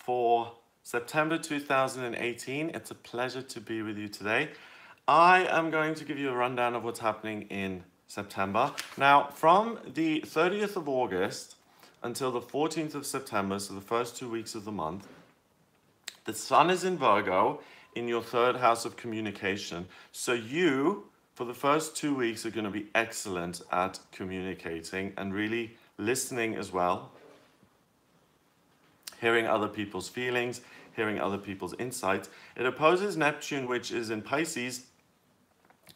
for September 2018. It's a pleasure to be with you today. I am going to give you a rundown of what's happening in September. Now, from the 30th of August until the 14th of September, so the first 2 weeks of the month, the Sun is in Virgo in your third house of communication. So you, for the first 2 weeks, are going to be excellent at communicating and really listening as well. Hearing other people's feelings, hearing other people's insights. It opposes Neptune, which is in Pisces,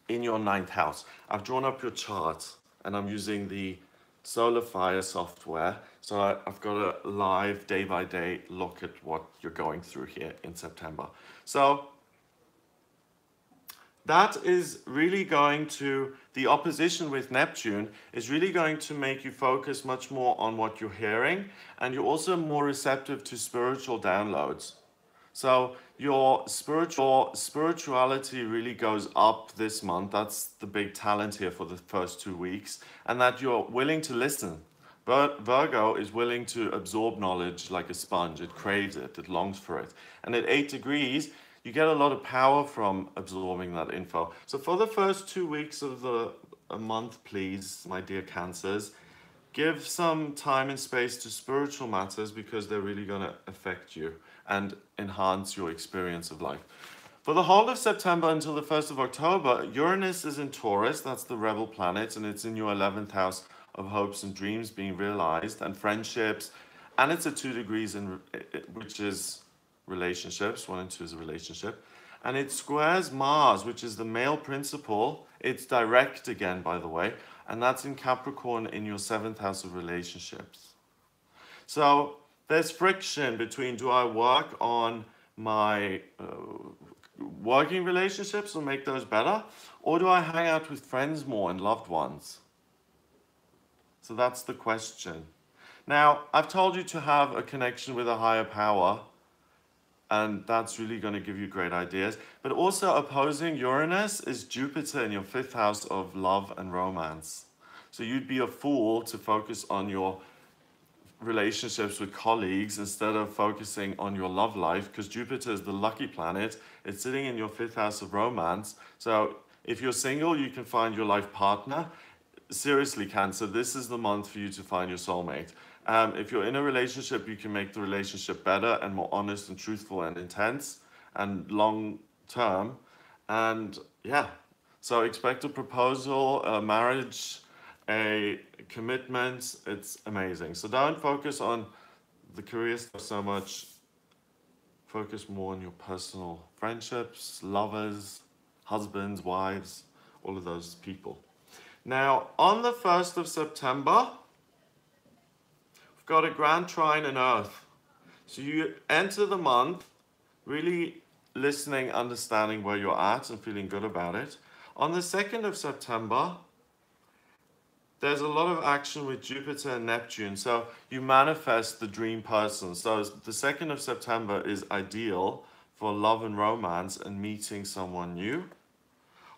in your 9th house. I've drawn up your chart, and I'm using the Solar Fire software. So I've got a live day-by-day look at what you're going through here in September. So that is really going to, the opposition with Neptune is really going to make you focus much more on what you're hearing, and you're also more receptive to spiritual downloads. So your spirituality really goes up this month. That's the big talent here for the first 2 weeks, and that you're willing to listen. Virgo is willing to absorb knowledge like a sponge. It craves it, it longs for it. And at 8 degrees, you get a lot of power from absorbing that info. So for the first 2 weeks of the month, please, my dear Cancers, give some time and space to spiritual matters because they're really going to affect you and enhance your experience of life. For the whole of September until the 1st of October, Uranus is in Taurus, that's the rebel planet, and it's in your 11th house of hopes and dreams being realized and friendships, and it's at 2 degrees, which is relationships. 1 and 2 is a relationship, and it squares Mars, which is the male principle. It's direct again, by the way, and that's in Capricorn in your 7th house of relationships. So there's friction between, do I work on my working relationships or make those better, or do I hang out with friends more and loved ones? So that's the question. Now, I've told you to have a connection with a higher power, and that's really going to give you great ideas. But also opposing Uranus is Jupiter in your 5th house of love and romance. So you'd be a fool to focus on your relationships with colleagues instead of focusing on your love life, because Jupiter is the lucky planet. It's sitting in your 5th house of romance. So if you're single, you can find your life partner. Seriously, Cancer, this is the month for you to find your soulmate. If you're in a relationship, you can make the relationship better and more honest and truthful and intense and long term. And yeah, so expect a proposal, a marriage, a commitment. It's amazing. So don't focus on the career stuff so much. Focus more on your personal friendships, lovers, husbands, wives, all of those people. Now, on the 1st of September, we've got a grand trine in Earth. So you enter the month really listening, understanding where you're at and feeling good about it. On the 2nd of September, there's a lot of action with Jupiter and Neptune. So you manifest the dream person. So the 2nd of September is ideal for love and romance and meeting someone new.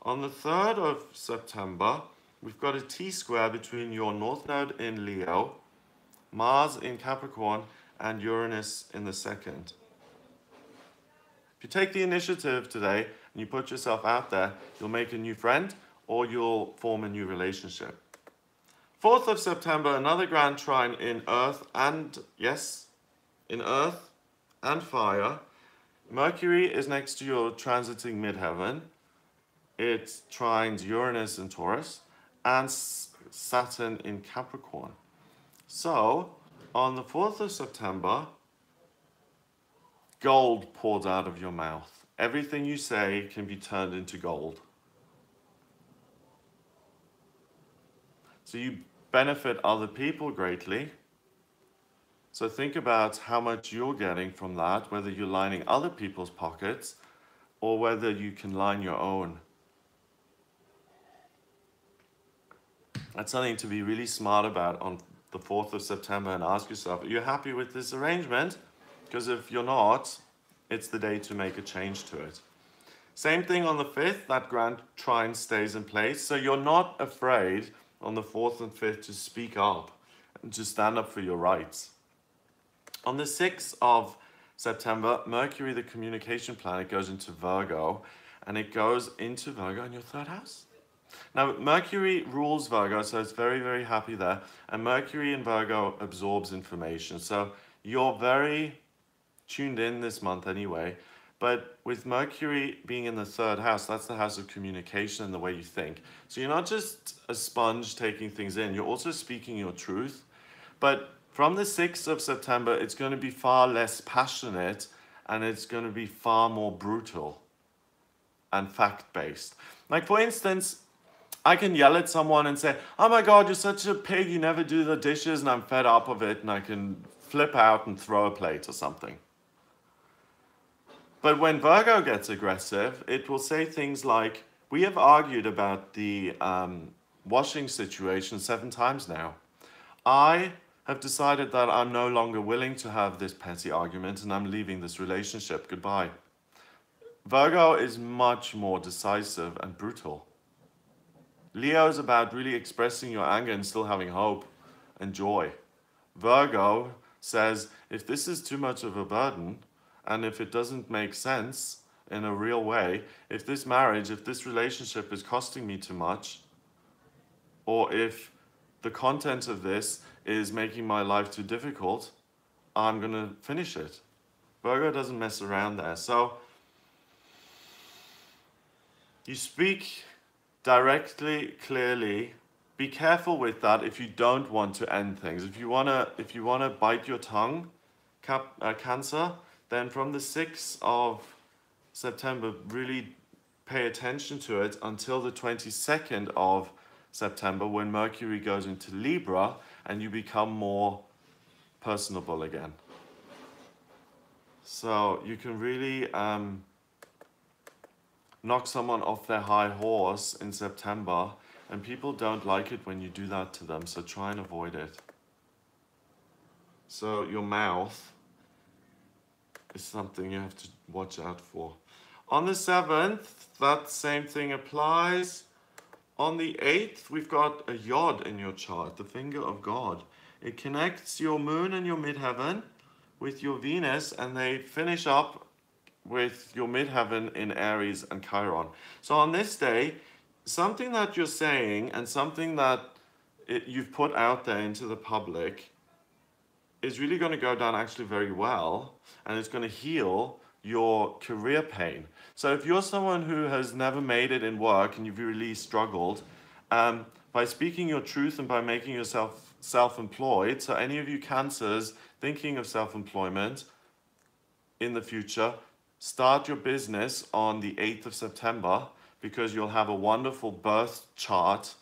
On the 3rd of September, we've got a T-square between your North Node in Leo, Mars in Capricorn, and Uranus in the 2nd. If you take the initiative today and you put yourself out there, you'll make a new friend or you'll form a new relationship. 4th of September, another grand trine in Earth and, yes, in Earth and fire. Mercury is next to your transiting midheaven. It trines Uranus in Taurus and Saturn in Capricorn. So, on the 4th of September, gold pours out of your mouth. Everything you say can be turned into gold. So you benefit other people greatly. So think about how much you're getting from that, whether you're lining other people's pockets or whether you can line your own. That's something to be really smart about on the 4th of September and ask yourself, are you happy with this arrangement? Because if you're not, it's the day to make a change to it. Same thing on the 5th, that grand trine stays in place. So you're not afraid on the 4th and 5th to speak up and to stand up for your rights. On the 6th of September, Mercury, the communication planet, goes into Virgo, and it goes into Virgo in your third house. Now, Mercury rules Virgo, so it's very, very happy there. And Mercury in Virgo absorbs information. So you're very tuned in this month anyway. But with Mercury being in the third house, that's the house of communication and the way you think. So you're not just a sponge taking things in, you're also speaking your truth. But from the 6th of September, it's going to be far less passionate and it's going to be far more brutal and fact-based. Like, for instance, I can yell at someone and say, oh my God, you're such a pig, you never do the dishes, and I'm fed up of it, and I can flip out and throw a plate or something. But when Virgo gets aggressive, it will say things like, we have argued about the washing situation 7 times now. I have decided that I'm no longer willing to have this petty argument and I'm leaving this relationship. Goodbye. Virgo is much more decisive and brutal. Leo is about really expressing your anger and still having hope and joy. Virgo says, if this is too much of a burden, and if it doesn't make sense in a real way, if this marriage, if this relationship is costing me too much, or if the content of this is making my life too difficult, I'm going to finish it. Virgo doesn't mess around there. So you speak directly, clearly. Be careful with that if you don't want to end things. If you wanna bite your tongue, Cancer, then from the 6th of September, really pay attention to it until the 22nd of September, when Mercury goes into Libra and you become more personable again. So you can really knock someone off their high horse in September, and people don't like it when you do that to them, so try and avoid it. So your mouth is something you have to watch out for. On the 7th, that same thing applies. On the 8th, we've got a yod in your chart, the finger of God. It connects your moon and your midheaven with your Venus, and they finish up with your midheaven in Aries and Chiron. So on this day, something that you're saying and something that you've put out there into the public is really going to go down actually very well, and it's going to heal your career pain. So if you're someone who has never made it in work and you've really struggled, by speaking your truth and by making yourself self-employed, so any of you Cancers thinking of self-employment in the future, start your business on the 8th of September, because you'll have a wonderful birth chart,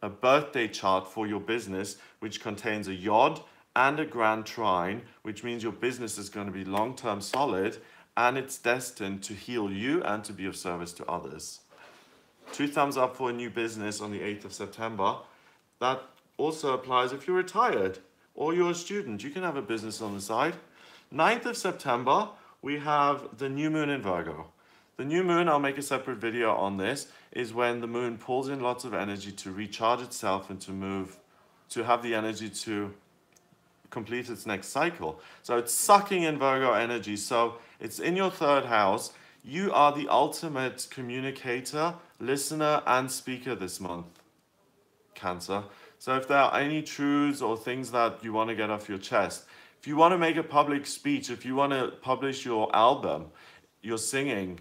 a birthday chart for your business, which contains a yod and a grand trine, which means your business is going to be long-term solid, and it's destined to heal you and to be of service to others. 2 thumbs up for a new business on the 8th of September. That also applies if you're retired or you're a student. You can have a business on the side. 9th of September, we have the new moon in Virgo. The new moon, I'll make a separate video on this, is when the moon pulls in lots of energy to recharge itself and to have the energy to complete its next cycle. So it's sucking in Virgo energy. So it's in your 3rd house. You are the ultimate communicator, listener, and speaker this month, Cancer. So if there are any truths or things that you want to get off your chest, if you want to make a public speech, if you want to publish your album, your singing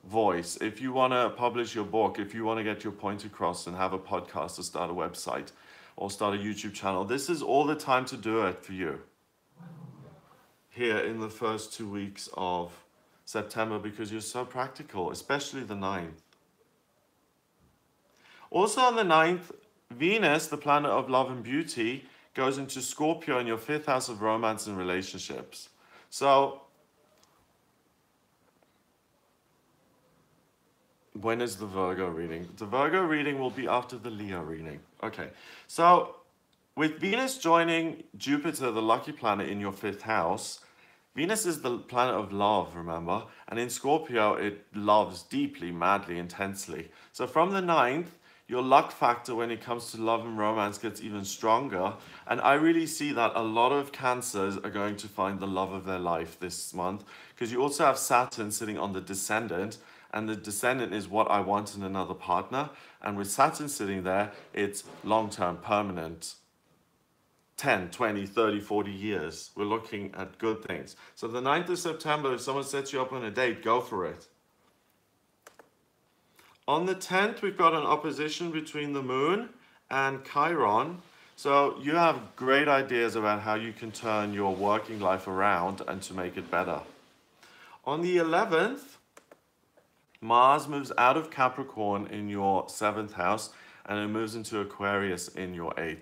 voice, if you want to publish your book, if you want to get your point across and have a podcast or start a website or start a YouTube channel, this is all the time to do it for you here in the first 2 weeks of September, because you're so practical, especially the 9th. Also on the 9th, Venus, the planet of love and beauty, goes into Scorpio in your 5th house of romance and relationships. So when is the Virgo reading? The Virgo reading will be after the Leo reading. Okay, so with Venus joining Jupiter, the lucky planet, in your 5th house, Venus is the planet of love, remember? And in Scorpio, it loves deeply, madly, intensely. So from the 9th, your luck factor when it comes to love and romance gets even stronger. And I really see that a lot of Cancers are going to find the love of their life this month, because you also have Saturn sitting on the Descendant, and the Descendant is what I want in another partner. And with Saturn sitting there, it's long-term, permanent. 10, 20, 30, 40 years. We're looking at good things. So the 9th of September, if someone sets you up on a date, go for it. On the 10th, we've got an opposition between the Moon and Chiron. So you have great ideas about how you can turn your working life around and to make it better. On the 11th, Mars moves out of Capricorn in your 7th house, and it moves into Aquarius in your 8th.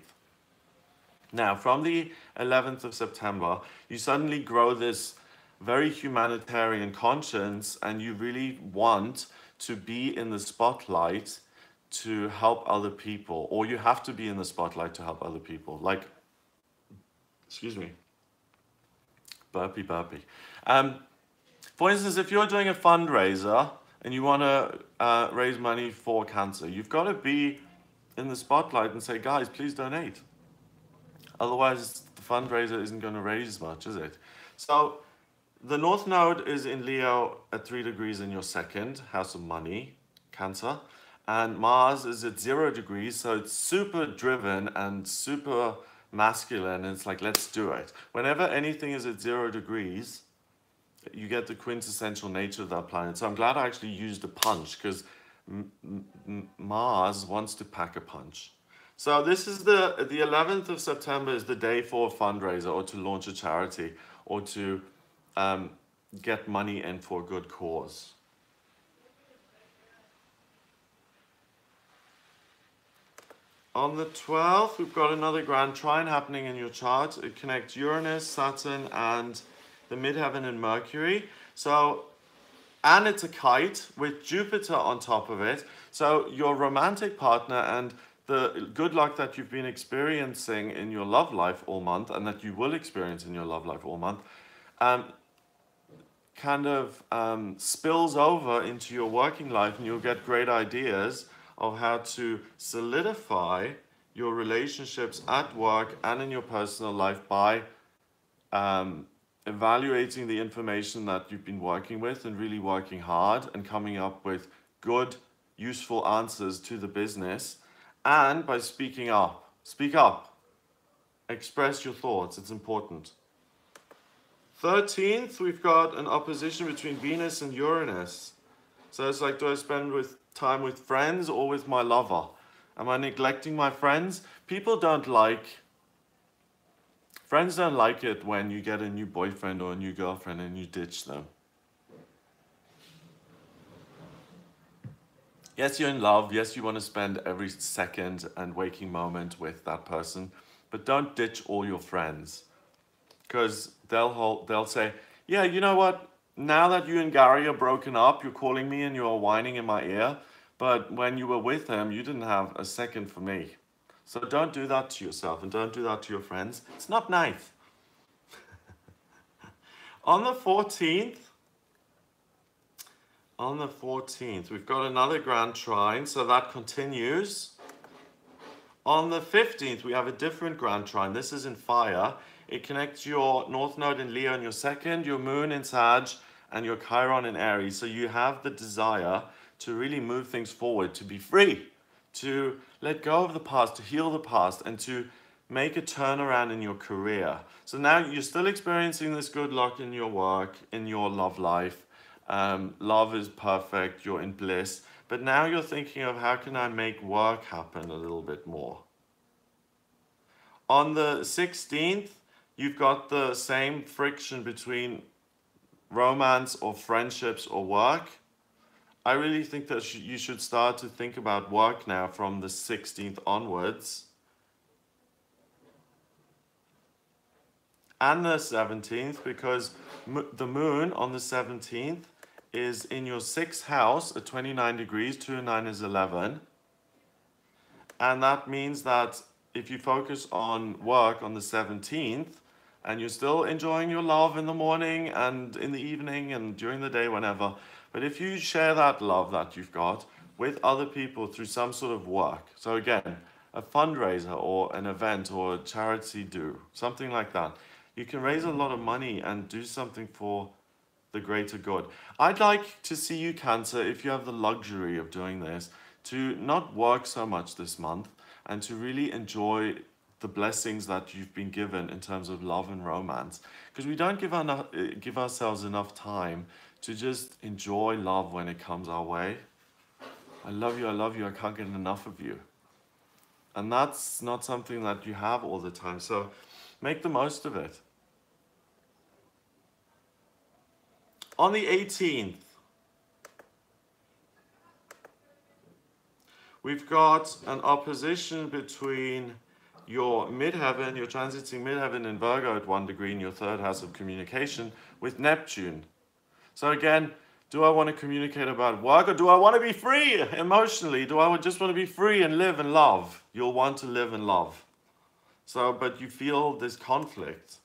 Now, from the 11th of September, you suddenly grow this very humanitarian conscience, and you really want to be in the spotlight to help other people, or you have to be in the spotlight to help other people. Like, excuse me, burpee. For instance, if you're doing a fundraiser and you want to raise money for cancer, you've got to be in the spotlight and say, guys, please donate. Otherwise, the fundraiser isn't going to raise much, is it? So the North Node is in Leo at 3 degrees in your 2nd house of money, Cancer. And Mars is at 0 degrees, so it's super driven and super masculine. And it's like, let's do it. Whenever anything is at 0 degrees, you get the quintessential nature of that planet. So I'm glad I actually used a punch, because Mars wants to pack a punch. So this is the 11th of September is the day for a fundraiser, or to launch a charity, or to get money in for a good cause. On the 12th, we've got another grand trine happening in your chart. It connects Uranus, Saturn, and the midheaven and Mercury. So, and it's a kite with Jupiter on top of it. So your romantic partner and the good luck that you've been experiencing in your love life all month, and that you will experience in your love life all month, kind of spills over into your working life, and you'll get great ideas of how to solidify your relationships at work and in your personal life by evaluating the information that you've been working with and really working hard and coming up with good, useful answers to the business, and by speaking up. Speak up. Express your thoughts. It's important. 13th, we've got an opposition between Venus and Uranus. So it's like, do I spend time with friends or with my lover? Am I neglecting my friends? Friends don't like it when you get a new boyfriend or a new girlfriend and you ditch them. Yes, you're in love. Yes, you want to spend every second and waking moment with that person, but don't ditch all your friends, because they'll say, yeah, you know what? Now that you and Gary are broken up, you're calling me and you're whining in my ear, but when you were with him, you didn't have a second for me. So don't do that to yourself, and don't do that to your friends. It's not nice. On the 14th, we've got another grand trine, so that continues. On the 15th, we have a different grand trine. This is in fire. It connects your North Node in Leo in your 2nd, your Moon in Sag, and your Chiron in Aries. So you have the desire to really move things forward, to be free, to let go of the past, to heal the past, and to make a turnaround in your career. So now you're still experiencing this good luck in your work, in your love life. Love is perfect, you're in bliss. But now you're thinking of, how can I make work happen a little bit more? On the 16th, you've got the same friction between romance or friendships or work. I really think that you should start to think about work now from the 16th onwards. And the 17th, because the moon on the 17th is in your 6th house at 29 degrees, 2 and 9 is 11. And that means that if you focus on work on the 17th, and you're still enjoying your love in the morning and in the evening and during the day, whenever, but if you share that love that you've got with other people through some sort of work. So again, a fundraiser or an event or a charity do, something like that. You can raise a lot of money and do something for the greater good. I'd like to see you, Cancer, if you have the luxury of doing this, to not work so much this month and to really enjoy the blessings that you've been given in terms of love and romance. Because we don't give ourselves enough time to just enjoy love when it comes our way. I love you, I can't get enough of you. And that's not something that you have all the time. So make the most of it. On the 18th, we've got an opposition between your midheaven, you're transiting midheaven in Virgo at 1 degree in your third house of communication with Neptune. So again, do I want to communicate about work, or do I want to be free emotionally? Do I just want to be free and live and love? You'll want to live and love. So, but you feel this conflict.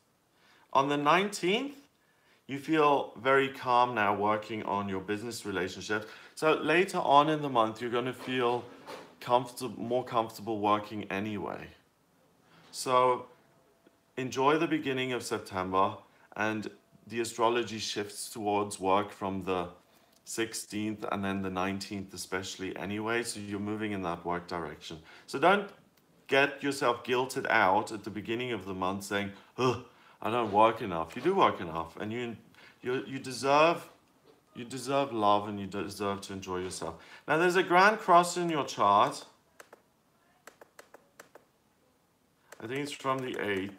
On the 19th, you feel very calm now working on your business relationships. So later on in the month, you're going to feel more comfortable working anyway. So enjoy the beginning of September, and the astrology shifts towards work from the 16th and then the 19th especially anyway, so you're moving in that work direction. So don't get yourself guilted out at the beginning of the month saying, oh, I don't work enough. You do work enough, and you deserve love, and you deserve to enjoy yourself. Now there's a grand cross in your chart. I think it's from the 8th.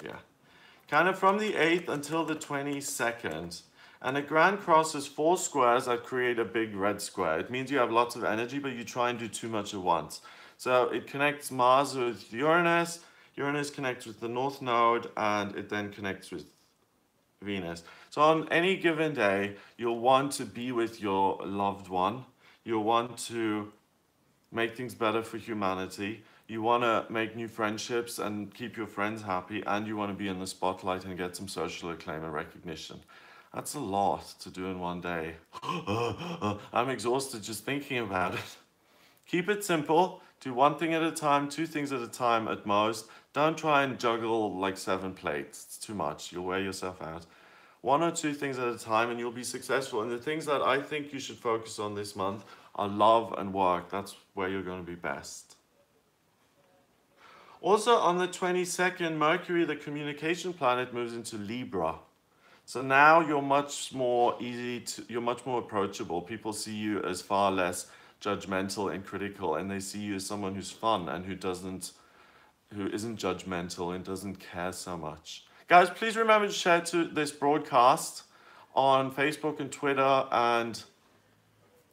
Yeah. Kind of from the 8th until the 22nd. And a grand cross is 4 squares that create a big red square. It means you have lots of energy, but you try and do too much at once. So it connects Mars with Uranus. Uranus connects with the North Node, and it then connects with Venus. So on any given day, you'll want to be with your loved one. You'll want to make things better for humanity. You want to make new friendships and keep your friends happy, and you want to be in the spotlight and get some social acclaim and recognition. That's a lot to do in one day. I'm exhausted just thinking about it. Keep it simple. Do one thing at a time, 2 things at a time at most. Don't try and juggle like 7 plates. It's too much. You'll wear yourself out. 1 or 2 things at a time, and you'll be successful. And the things that I think you should focus on this month are love and work. That's where you're going to be best. Also on the 22nd, Mercury, the communication planet, moves into Libra. So now you're much more you're much more approachable. People see you as far less judgmental and critical, and they see you as someone who's fun and who isn't judgmental and doesn't care so much. Guys, please remember to share this broadcast on Facebook and Twitter and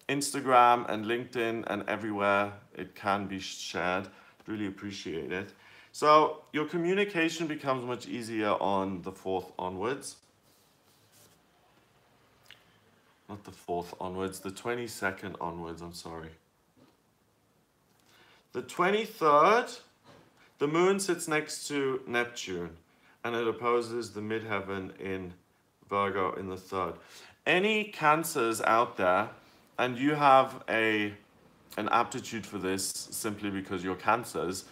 Instagram and LinkedIn and everywhere it can be shared. Really appreciate it. So your communication becomes much easier on the 4th onwards. Not the 4th onwards, the 22nd onwards, I'm sorry. The 23rd, the moon sits next to Neptune, and it opposes the midheaven in Virgo in the 3rd. Any Cancers out there, and you have an aptitude for this simply because you're Cancers,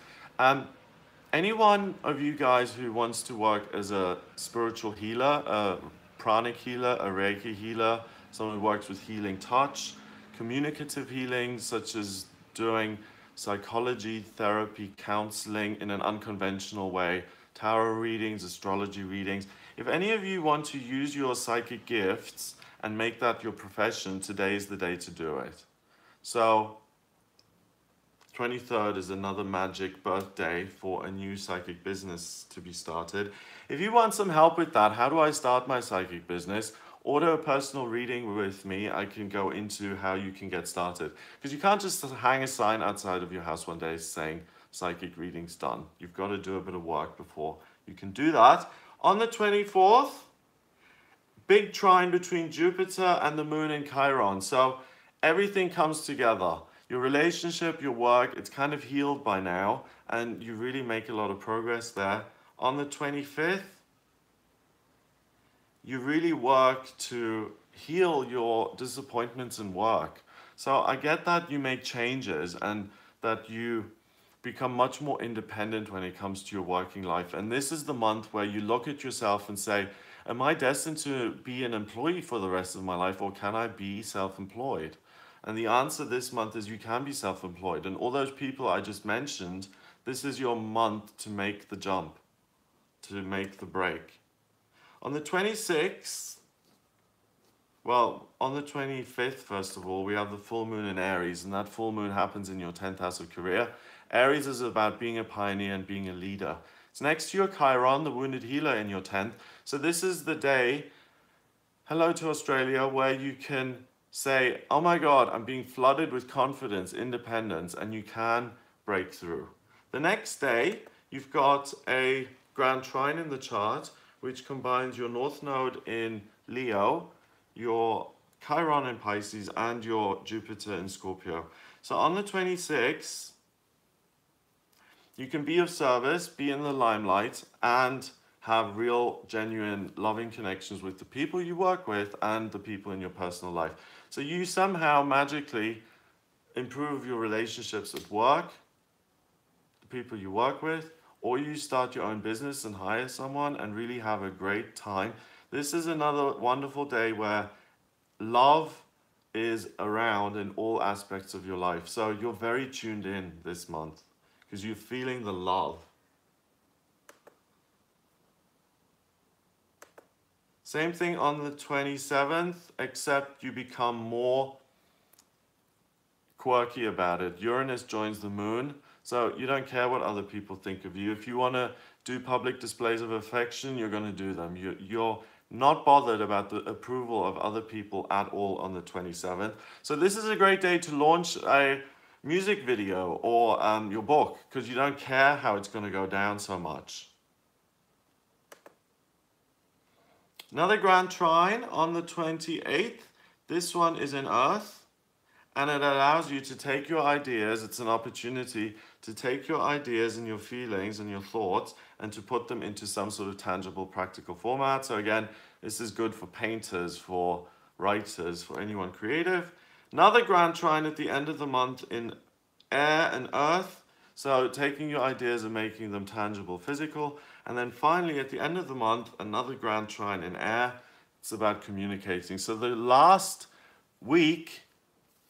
any one of you guys who wants to work as a spiritual healer, a pranic healer, a Reiki healer, someone who works with healing touch, communicative healing, such as doing psychology, therapy, counseling in an unconventional way, tarot readings, astrology readings. If any of you want to use your psychic gifts and make that your profession, today is the day to do it. So 23rd is another magic birthday for a new psychic business to be started. If you want some help with that, how do I start my psychic business? Order a personal reading with me. I can go into how you can get started. Because you can't just hang a sign outside of your house one day saying psychic reading's done. You've got to do a bit of work before you can do that. On the 24th, big trine between Jupiter and the moon in Chiron. So everything comes together. Your relationship, your work, it's kind of healed by now, and you really make a lot of progress there. On the 25th, you really work to heal your disappointments in work. So I get that you make changes and that you become much more independent when it comes to your working life. And this is the month where you look at yourself and say, am I destined to be an employee for the rest of my life, or can I be self-employed? And the answer this month is you can be self-employed. And all those people I just mentioned, this is your month to make the jump, to make the break. On the 26th, well, on the 25th, first of all, we have the full moon in Aries, and that full moon happens in your 10th house of career. Aries is about being a pioneer and being a leader. It's next to your Chiron, the wounded healer, in your 10th. So this is the day, hello to Australia, where you can say, oh my God, I'm being flooded with confidence, independence, and you can break through. The next day, you've got a grand trine in the chart, which combines your North Node in Leo, your Chiron in Pisces, and your Jupiter in Scorpio. So on the 26th, you can be of service, be in the limelight, and have real, genuine, loving connections with the people you work with and the people in your personal life. So you somehow magically improve your relationships at work, the people you work with, or you start your own business and hire someone and really have a great time. This is another wonderful day where love is around in all aspects of your life. So you're very tuned in this month because you're feeling the love. Same thing on the 27th, except you become more quirky about it. Uranus joins the moon, so you don't care what other people think of you. If you want to do public displays of affection, you're going to do them. You're not bothered about the approval of other people at all on the 27th. So this is a great day to launch a music video or your book, because you don't care how it's going to go down so much. Another grand trine on the 28th. This one is in Earth, and it allows you to take your ideas. It's an opportunity to take your ideas and your feelings and your thoughts and to put them into some sort of tangible, practical format. So again, this is good for painters, for writers, for anyone creative. Another grand trine at the end of the month in Air and Earth. So taking your ideas and making them tangible, physical. And then finally, at the end of the month, another grand trine in Air. It's about communicating. So the last week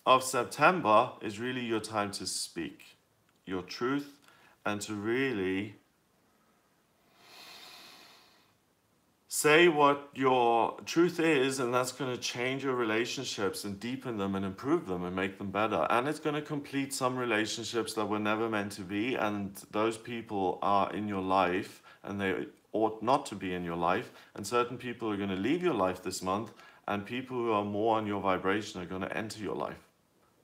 of September is really your time to speak your truth and to really say what your truth is, and that's going to change your relationships and deepen them and improve them and make them better. And it's going to complete some relationships that were never meant to be, and those people are in your life and they ought not to be in your life. And certain people are going to leave your life this month, and people who are more on your vibration are going to enter your life.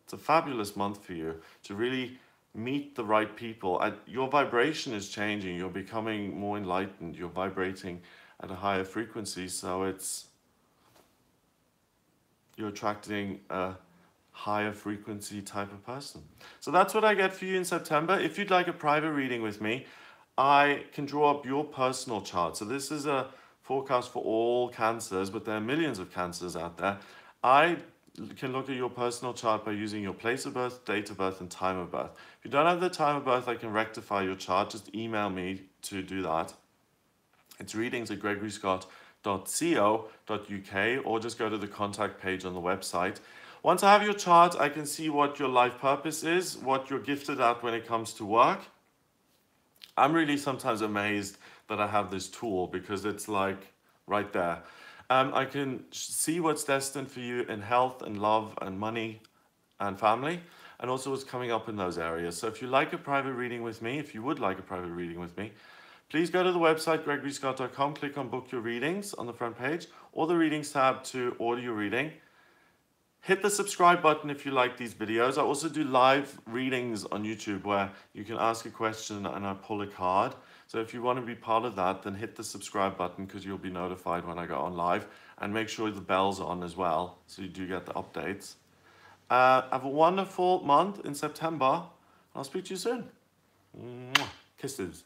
It's a fabulous month for you to really meet the right people. Your vibration is changing. You're becoming more enlightened. You're vibrating at a higher frequency, so you're attracting a higher frequency type of person. So that's what I get for you in September. If you'd like a private reading with me, I can draw up your personal chart. So this is a forecast for all cancers, but there are millions of cancers out there. I can look at your personal chart by using your place of birth, date of birth, and time of birth. If you don't have the time of birth, I can rectify your chart. Just email me to do that. It's readings@gregoryscott.co.uk, or just go to the contact page on the website. Once I have your chart, I can see what your life purpose is, what you're gifted at when it comes to work. I'm really sometimes amazed that I have this tool because it's like right there. I can see what's destined for you in health and love and money and family, and also what's coming up in those areas. So if you like a private reading with me, if you would like a private reading with me, please go to the website gregoryscott.com, click on book your readings on the front page, or the readings tab to order your reading. Hit the subscribe button if you like these videos. I also do live readings on YouTube where you can ask a question and I pull a card. So if you want to be part of that, then hit the subscribe button because you'll be notified when I go on live. And make sure the bell's on as well, so you do get the updates. Have a wonderful month in September. I'll speak to you soon. Mwah. Kisses.